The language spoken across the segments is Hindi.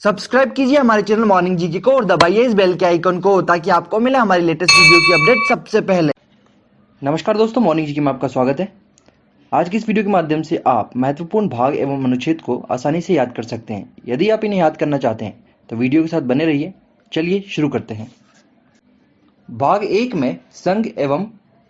सब्सक्राइब कीजिए हमारे चैनल मॉर्निंग जीके को और दबाइए इस बेल के आइकन को ताकि आपको मिले हमारी लेटेस्ट वीडियो की अपडेट सबसे पहले। नमस्कार दोस्तों, मॉर्निंग जीके में आपका स्वागत है। आज की इस वीडियो के माध्यम से आप महत्वपूर्ण भाग एवं अनुच्छेद को आसानी से याद कर सकते हैं। यदि आप इन्हें याद करना चाहते हैं तो वीडियो के साथ बने रहिए। चलिए शुरू करते हैं। भाग 1 में संघ एवं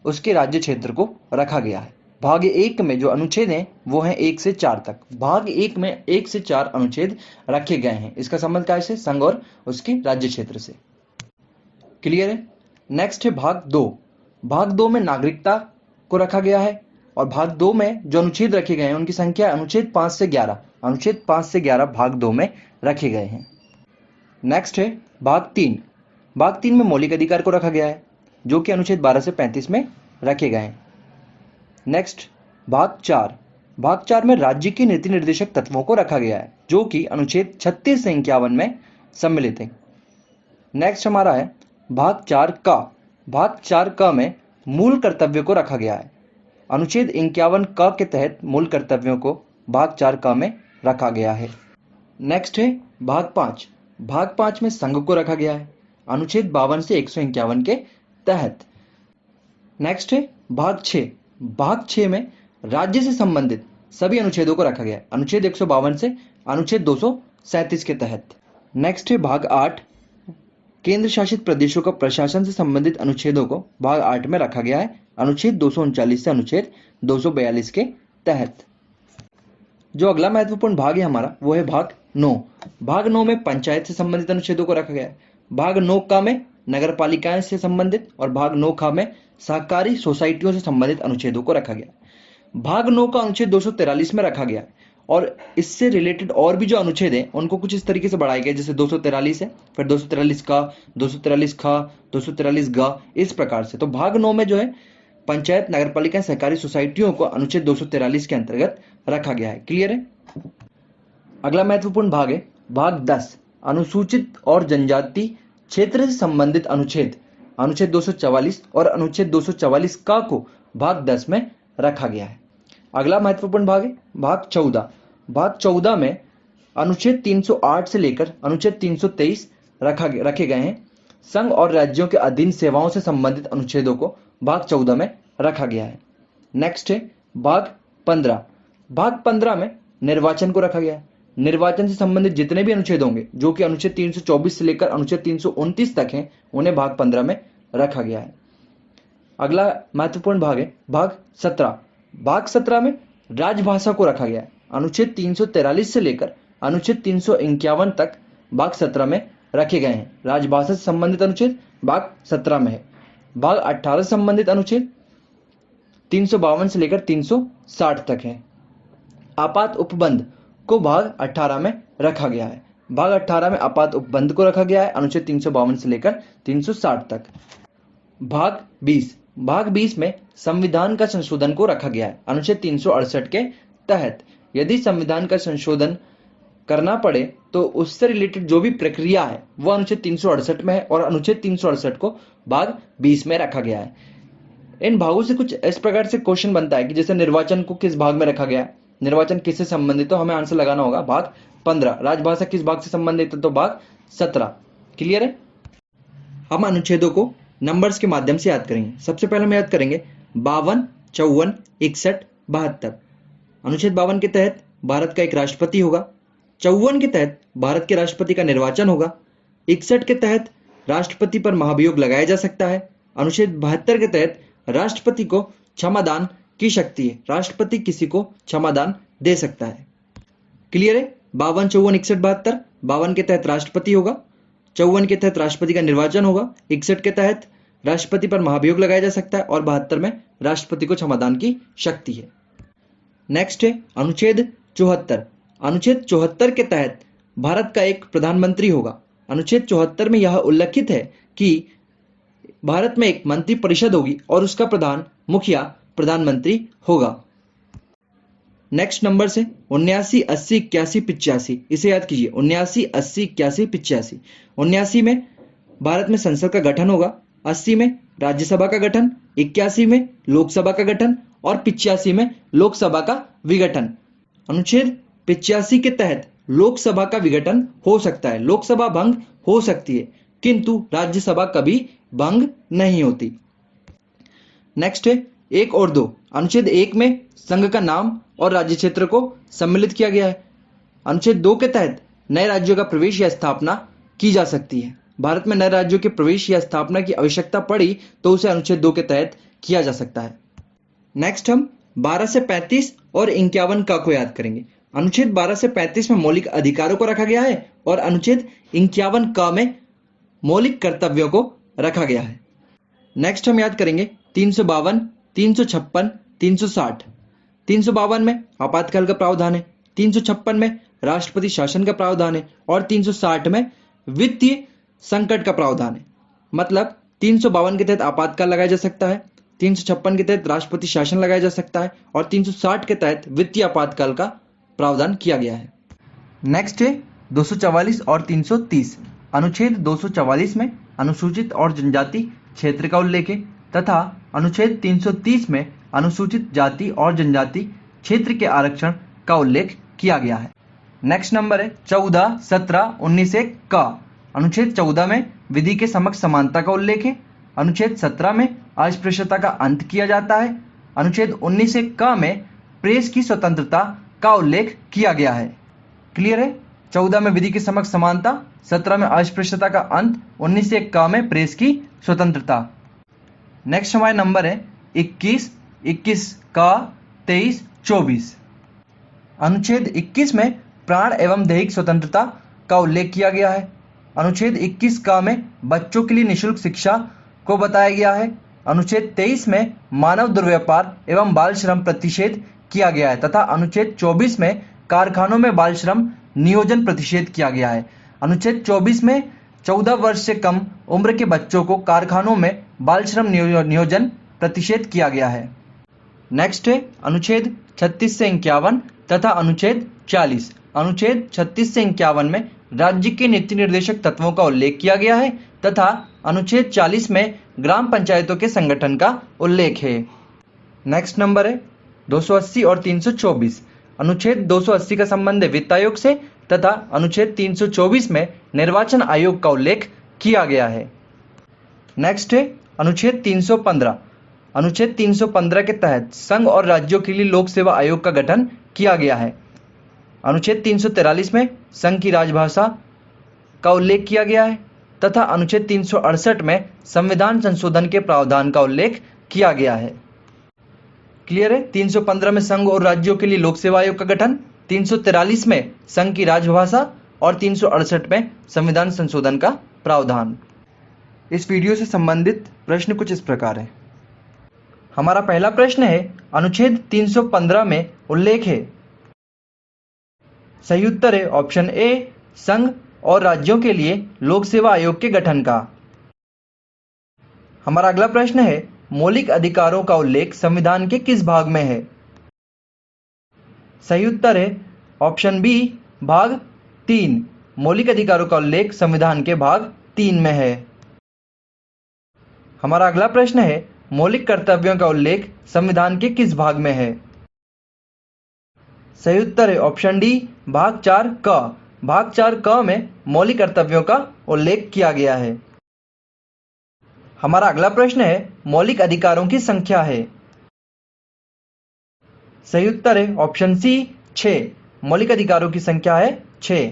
उसके राज्य क्षेत्र को रखा गया है। भाग 1 में जो अनुच्छेद हैं वो हैं 1 से 4 तक। भाग 1 में 1 से 4 अनुच्छेद रखे गए हैं। इसका संबंध क्या है? संघ और उसके राज्य क्षेत्र से। क्लियर है? नेक्स्ट है भाग 2। भाग 2 में नागरिकता को रखा गया है और भाग 2 में जो अनुच्छेद रखे गए हैं उनकी संख्या अनुच्छेद 5 से 11। अनुच्छेद 5 से 11 भाग 2 में रखे गए हैं। नेक्स्ट है भाग 3। भाग 3 में मौलिक अधिकार को रखा गया है जो कि अनुच्छेद 12 से 35 में रखे गए हैं। नेक्स्ट भाग 4। भाग 4 में राज्य के नीति निर्देशक तत्वों को रखा गया है जो कि अनुच्छेद 36 से 51 में सम्मिलित है। नेक्स्ट हमारा है भाग 4 का। भाग 4 का में मूल कर्तव्य को रखा गया है। अनुच्छेद 51 का के तहत मूल कर्तव्यों को भाग 4 का में रखा गया है। नेक्स्ट है भाग 5। भाग 5 में संघ को रखा गया है अनुच्छेद 52 से 151 के तहत। नेक्स्ट है भाग 6। भाग 6 में राज्य से संबंधित सभी अनुच्छेदों को रखा गया है अनुच्छेद 152 से अनुच्छेद 237 के तहत। नेक्स्ट है भाग 8। केंद्र शासित प्रदेशों का प्रशासन से संबंधित अनुच्छेदों को भाग 8 में रखा गया है अनुच्छेद 239 से अनुच्छेद 242 के तहत। जो अगला महत्वपूर्ण भाग है हमारा वो है भाग 9। भाग 9 में पंचायत से संबंधित अनुच्छेदों को रखा गया है। भाग 9 का में नगर पालिकाएं से संबंधित और भाग 9 खा में सहकारी सोसाइटियों से संबंधित अनुच्छेदों को रखा गया। भाग 9 का अनुच्छेद 243 में रखा गया है और इससे रिलेटेड और भी जो अनुच्छेद हैं उनको कुछ इस तरीके से बढ़ाए गए, जैसे 243 है, फिर 243 का, 243 खा, 243 गा, इस प्रकार से। तो भाग 9 में जो है पंचायत, नगरपालिका, सहकारी सोसाइटियों को अनुच्छेद 243 के अंतर्गत रखा गया है। क्लियर है? अगला महत्वपूर्ण भाग है भाग 10। अनुसूचित और जनजाति क्षेत्र से संबंधित अनुच्छेद, अनुच्छेद 244 और अनुच्छेद 244 का को भाग 10 में रखा गया है। अगला महत्वपूर्ण भाग है भाग 14। भाग 14 में अनुच्छेद 308 से लेकर अनुच्छेद 323 रखे गए हैं। संघ और राज्यों के अधीन सेवाओं से संबंधित अनुच्छेदों को भाग 14 में रखा गया है। नेक्स्ट है भाग 15। भाग 15 में निर्वाचन को रखा गया है। निर्वाचन से संबंधित जितने भी अनुच्छेद होंगे जो कि अनुच्छेद 324 से लेकर अनुच्छेद 329 तक हैं उन्हें भाग 15 में रखा गया है। अगला महत्वपूर्ण भाग है भाग 17। भाग 17 में राजभाषा को रखा गया है। अनुच्छेद 343 से लेकर अनुच्छेद 351 तक भाग 17 में रखे गए हैं। राजभाषा से संबंधित अनुच्छेद भाग 17 में है। भाग 18 से संबंधित अनुच्छेद 352 से लेकर 360 तक है। आपात उपबंध को भाग 18 में रखा गया है। भाग 18 में आपात उपबंध को रखा गया है अनुच्छेद 352 से लेकर 360 तक। भाग 20। भाग 20 में संविधान का संशोधन को रखा गया है अनुच्छेद 368 के तहत। यदि संविधान का संशोधन करना पड़े तो उससे रिलेटेड जो भी प्रक्रिया है वो अनुच्छेद 368 में है और अनुच्छेद 368 को भाग 20 में रखा गया है। इन भागों से कुछ इस प्रकार से क्वेश्चन बनता है कि जैसे निर्वाचन को किस भाग में रखा गया है, निर्वाचन किससे संबंधित, तो हमें आंसर लगाना होगा भाग 15। राजभाषा किस भाग से संबंधित है, तो भाग 17। क्लियर है? हम अनुच्छेदों को नंबर्स के माध्यम से याद करेंगे। सबसे पहले हम याद करेंगे 52, 54, 61, 72। अनुच्छेद 52 के तहत भारत का एक राष्ट्रपति होगा। 54 के तहत भारत के राष्ट्रपति का निर्वाचन होगा। 61 के तहत राष्ट्रपति पर महाभियोग लगाया जा सकता है। अनुच्छेद 72 के तहत राष्ट्रपति को क्षमादान की शक्ति है। राष्ट्रपति किसी को क्षमादान दे सकता है। क्लियर है? 52, 54, 61, 72। 52 के तहत राष्ट्रपति होगा, 54 के तहत राष्ट्रपति का निर्वाचन होगा, 61 के तहत राष्ट्रपति पर महाभियोग लगाया जा सकता है और 72 में राष्ट्रपति को क्षमादान की शक्ति है। नेक्स्ट है अनुच्छेद 74। अनुच्छेद 74 के तहत भारत का एक प्रधानमंत्री होगा। अनुच्छेद 74 में यह उल्लेखित है कि भारत में एक मंत्री परिषद होगी और उसका प्रधान मुखिया प्रधानमंत्री होगा। नेक्स्ट नंबर से 79, 80, 81, 85। इसे याद कीजिए 79, 80, 81, 85। 79 में भारत में संसद का गठन होगा, 80 में राज्यसभा का गठन, 81 में लोकसभा का गठन और 85 में लोकसभा का विघटन। अनुच्छेद 85 के तहत लोकसभा का विघटन हो सकता है, लोकसभा भंग हो सकती है, किंतु राज्यसभा कभी भंग नहीं होती। नेक्स्ट है 1 और 2। अनुच्छेद 1 में संघ का नाम और राज्य क्षेत्र को सम्मिलित किया गया है। अनुच्छेद 2 के तहत नए राज्यों का प्रवेश या स्थापना की जा सकती है। भारत में नए राज्यों के प्रवेश या स्थापना की आवश्यकता पड़ी तो उसे अनुच्छेद 2 के तहत किया जा सकता है। नेक्स्ट हम 12 से 35 और 51 का को याद करेंगे। अनुच्छेद 12 से 35 में मौलिक अधिकारों को रखा गया है और अनुच्छेद 51 का में मौलिक कर्तव्यों को रखा गया है। नेक्स्ट हम याद करेंगे 352, 356, 360। 352 में आपातकाल का प्रावधान है, 356 में राष्ट्रपति शासन का प्रावधान है और 360 में वित्तीय संकट का प्रावधान है। मतलब 352 के तहत आपातकाल लगाया जा सकता है, 356 के तहत राष्ट्रपति शासन लगाया जा सकता है और 360 के तहत वित्तीय आपातकाल का प्रावधान किया गया है। नेक्स्ट है 244 और 330। अनुच्छेद 244 में अनुसूचित और जनजाति क्षेत्र का उल्लेख है तथा अनुच्छेद 330 में अनुसूचित जाति और जनजाति क्षेत्र के आरक्षण का उल्लेख किया गया है। नेक्स्ट नंबर है 14, 17, 19 का। अनुच्छेद 14 में विधि के समक्ष समानता का उल्लेख है। अनुच्छेद 17 में अस्पृश्यता का अंत किया जाता है। अनुच्छेद 19 का में प्रेस की स्वतंत्रता का उल्लेख किया गया है। क्लियर है? 14 में विधि के समक्ष समानता, 17 में अस्पृश्यता का अंत, 19 का में प्रेस की स्वतंत्रता। नेक्स्ट हमारे नंबर है 21, 21 का, 23, 24। अनुच्छेद 21 में प्राण एवं दैहिक स्वतंत्रता का उल्लेख किया गया है। अनुच्छेद 21 का में बच्चों के लिए निःशुल्क शिक्षा को बताया गया है। अनुच्छेद 23 में मानव दुर्व्यापार एवं बाल श्रम प्रतिषेध किया गया है तथा अनुच्छेद 24 में कारखानों में बाल श्रम नियोजन प्रतिषेध किया गया है। अनुच्छेद 24 में 14 वर्ष से कम उम्र के बच्चों को कारखानों में बाल श्रम नियोजन प्रतिषेध किया गया है। नेक्स्ट है अनुच्छेद 36 से 51 तथा अनुच्छेद 40। अनुच्छेद 36 से 51 में राज्य के नीति निर्देशक तत्वों का उल्लेख किया गया है तथा अनुच्छेद 40 में ग्राम पंचायतों के संगठन का उल्लेख है। नेक्स्ट नंबर है 280 और 324। अनुच्छेद 280 का संबंध है वित्त आयोग से तथा अनुच्छेद 324 में निर्वाचन आयोग का उल्लेख किया गया है। नेक्स्ट है अनुच्छेद 315। अनुच्छेद 315 के तहत संघ और राज्यों के लिए लोक सेवा आयोग का गठन किया गया है। अनुच्छेद 343 में संघ की राजभाषा का उल्लेख किया गया है तथा अनुच्छेद 368 में संविधान संशोधन के प्रावधान का उल्लेख किया गया है। क्लियर है? 315 में संघ और राज्यों के लिए लोक सेवा आयोग का गठन, 343 में संघ की राजभाषा और 368 में संविधान संशोधन का प्रावधान। इस वीडियो से संबंधित प्रश्न कुछ इस प्रकार है। हमारा पहला प्रश्न है अनुच्छेद 315 में उल्लेख है। सही उत्तर है ऑप्शन ए संघ और राज्यों के लिए लोक सेवा आयोग के गठन का। हमारा अगला प्रश्न है मौलिक अधिकारों का उल्लेख संविधान के किस भाग में है? सही उत्तर है ऑप्शन बी भाग 3। मौलिक अधिकारों का उल्लेख संविधान के भाग 3 में है। हमारा अगला प्रश्न है मौलिक कर्तव्यों का उल्लेख संविधान के किस भाग में है? सही उत्तर है ऑप्शन डी भाग 4 क। भाग 4 क में मौलिक कर्तव्यों का उल्लेख किया गया है। हमारा अगला प्रश्न है मौलिक अधिकारों की संख्या है। सही उत्तर है ऑप्शन सी 6। मौलिक अधिकारों की संख्या है 6।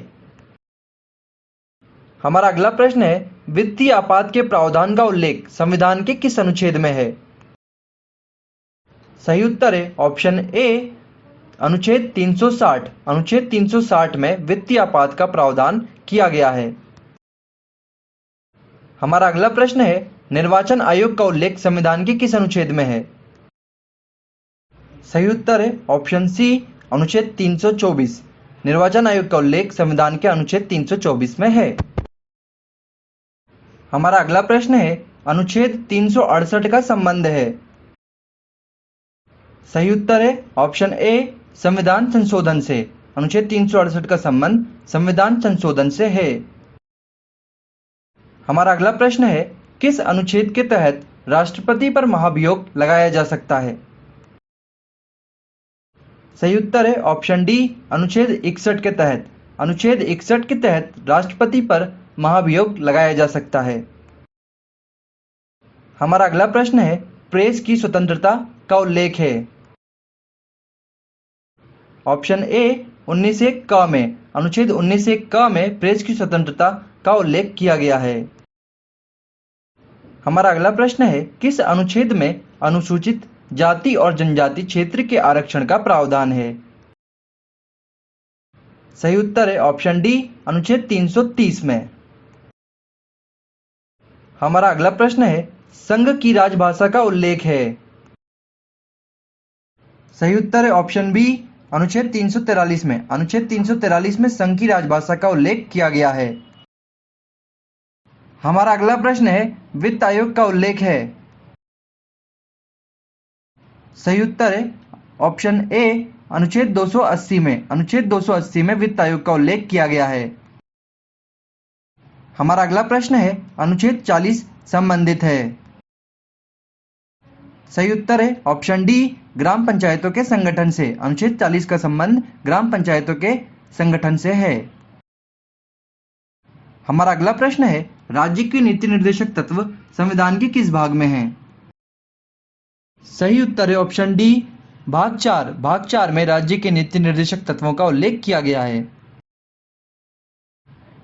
हमारा अगला प्रश्न है वित्तीय आपात के प्रावधान का उल्लेख संविधान के किस अनुच्छेद में है? सही उत्तर है ऑप्शन ए अनुच्छेद 360। अनुच्छेद 360 में वित्तीय आपात का प्रावधान किया गया है। हमारा अगला प्रश्न है निर्वाचन आयोग का उल्लेख संविधान के किस अनुच्छेद में है? सही उत्तर है ऑप्शन सी अनुच्छेद 324। निर्वाचन आयोग का उल्लेख संविधान के अनुच्छेद 324 में है। हमारा अगला प्रश्न है अनुच्छेद 368 का संबंध है। सही उत्तर है ऑप्शन ए संविधान संशोधन से। अनुच्छेद 368 का संबंध संविधान संशोधन से है। हमारा अगला प्रश्न है किस अनुच्छेद के तहत राष्ट्रपति पर महाभियोग लगाया जा सकता है? सही उत्तर है ऑप्शन डी अनुच्छेद 61 के तहत। अनुच्छेद 61 के तहत राष्ट्रपति पर महाभियोग लगाया जा सकता है? हमारा अगला प्रश्न है, प्रेस की स्वतंत्रता का उल्लेख है? ऑप्शन ए 1901 क में, अनुच्छेद 1901 क में प्रेस की स्वतंत्रता का उल्लेख किया गया है। हमारा अगला प्रश्न है, किस अनुच्छेद में अनुसूचित जाति और जनजाति क्षेत्र के आरक्षण का प्रावधान है? सही उत्तर है ऑप्शन डी, अनुच्छेद 330 में। हमारा अगला प्रश्न है, संघ की राजभाषा का उल्लेख है? सही उत्तर है ऑप्शन बी, अनुच्छेद 343 में। अनुच्छेद 343 में संघ की राजभाषा का उल्लेख किया गया है। हमारा अगला प्रश्न है, वित्त आयोग का उल्लेख है? सही उत्तर है ऑप्शन ए, अनुच्छेद 280 में। अनुच्छेद 280 में वित्त आयोग का उल्लेख किया गया है। हमारा अगला प्रश्न है, अनुच्छेद 40 संबंधित है? सही उत्तर है ऑप्शन डी, ग्राम पंचायतों के संगठन से। अनुच्छेद 40 का संबंध ग्राम पंचायतों के संगठन से है। हमारा अगला प्रश्न है, राज्य के नीति निर्देशक तत्व संविधान के किस भाग में हैं? सही उत्तर है ऑप्शन डी, भाग 4। भाग 4 में राज्य के नीति निर्देशक तत्वों का उल्लेख किया गया है।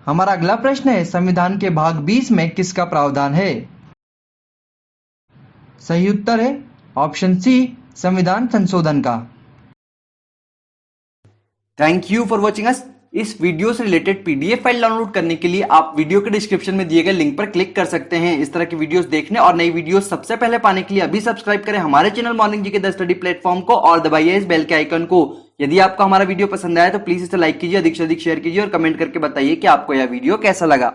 हमारा अगला प्रश्न है, संविधान के भाग 20 में किसका प्रावधान है? सही उत्तर है ऑप्शन सी, संविधान संशोधन का। Thank you for watching us. इस वीडियो से रिलेटेड पीडीएफ फाइल डाउनलोड करने के लिए आप वीडियो के डिस्क्रिप्शन में दिए गए लिंक पर क्लिक कर सकते हैं। इस तरह की वीडियोस देखने और नई वीडियोस सबसे पहले पाने के लिए अभी सब्सक्राइब करें हमारे channel morning GK the study platform को और दबाइए इस बेल के आइकन को। यदि आपको हमारा वीडियो पसंद आया तो प्लीज इसे लाइक कीजिए, अधिक से अधिक शेयर कीजिए और कमेंट करके बताइए कि आपको यह वीडियो कैसा लगा।